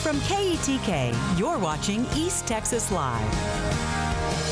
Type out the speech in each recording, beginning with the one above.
From KETK, you're watching East Texas Live.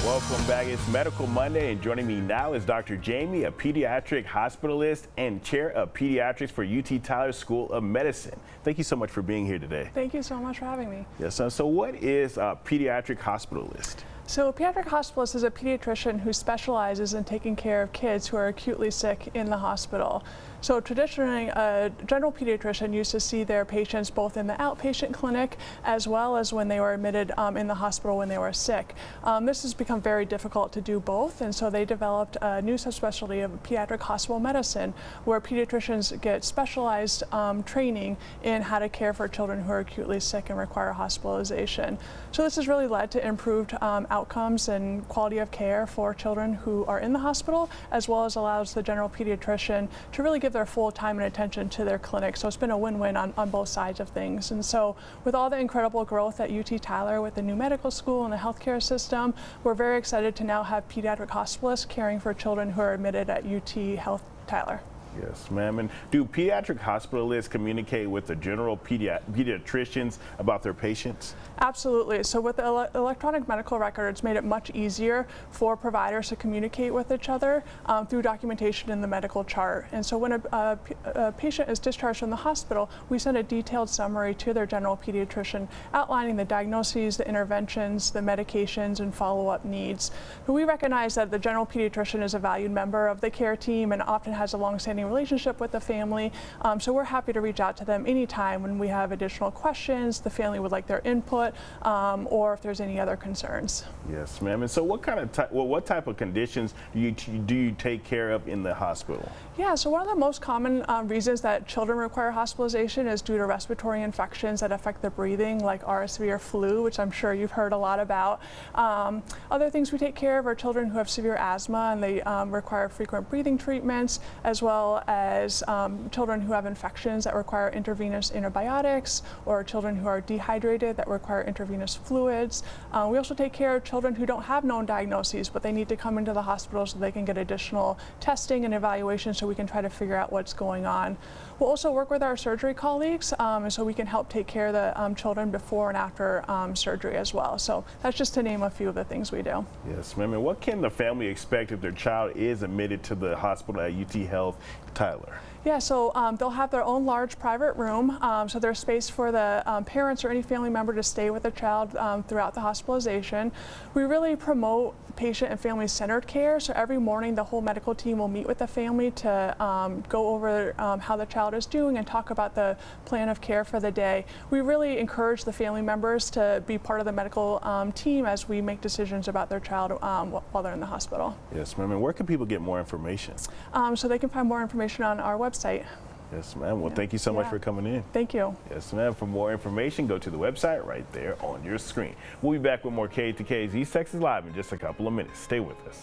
Welcome back. It's Medical Monday, and joining me now is Dr. Jamie, a pediatric hospitalist and chair of pediatrics for UT Tyler School of Medicine. Thank you so much for being here today. Thank you so much for having me. Yes, so what is a pediatric hospitalist? So a pediatric hospitalist is a pediatrician who specializes in taking care of kids who are acutely sick in the hospital. So traditionally, a general pediatrician used to see their patients both in the outpatient clinic as well as when they were admitted in the hospital when they were sick. This has become very difficult to do both, and so they developed a new subspecialty of pediatric hospital medicine, where pediatricians get specialized training in how to care for children who are acutely sick and require hospitalization. So this has really led to improved outcomes and quality of care for children who are in the hospital, as well as allows the general pediatrician to really give their full time and attention to their clinic. So it's been a win-win on both sides of things. And so with all the incredible growth at UT Tyler with the new medical school and the healthcare system, we're very excited to now have pediatric hospitalists caring for children who are admitted at UT Health Tyler. Yes, ma'am. And do pediatric hospitalists communicate with the general pediatricians about their patients? Absolutely. So with the electronic medical record, it's made it much easier for providers to communicate with each other through documentation in the medical chart. And so when a patient is discharged from the hospital, we send a detailed summary to their general pediatrician outlining the diagnoses, the interventions, the medications, and follow-up needs. But we recognize that the general pediatrician is a valued member of the care team and often has a long-standing relationship with the family, so we're happy to reach out to them anytime when we have additional questions, the family would like their input, or if there's any other concerns. Yes, ma'am. And so what type of conditions do you take care of in the hospital? Yeah, so one of the most common reasons that children require hospitalization is due to respiratory infections that affect the breathing, like RSV or flu, which I'm sure you've heard a lot about. Other things we take care of are children who have severe asthma and they require frequent breathing treatments, as well as children who have infections that require intravenous antibiotics, or children who are dehydrated that require intravenous fluids. We also take care of children who don't have known diagnoses, but they need to come into the hospital so they can get additional testing and evaluation so we can try to figure out what's going on. We'll also work with our surgery colleagues so we can help take care of the children before and after surgery as well. So that's just to name a few of the things we do. Yes, ma'am. And what can the family expect if their child is admitted to the hospital at UT Health Tyler? Yeah, so they'll have their own large private room, so there's space for the parents or any family member to stay with the child throughout the hospitalization. We really promote patient and family-centered care, so every morning the whole medical team will meet with the family to go over how the child is doing and talk about the plan of care for the day. We really encourage the family members to be part of the medical team as we make decisions about their child while they're in the hospital. Yes, ma'am. And where can people get more information? So they can find more information on our website. Yes, ma'am. Well, thank you so much for coming in. Thank you. Yes, ma'am. For more information, go to the website right there on your screen. We'll be back with more KETK's East Texas Live in just a couple of minutes. Stay with us.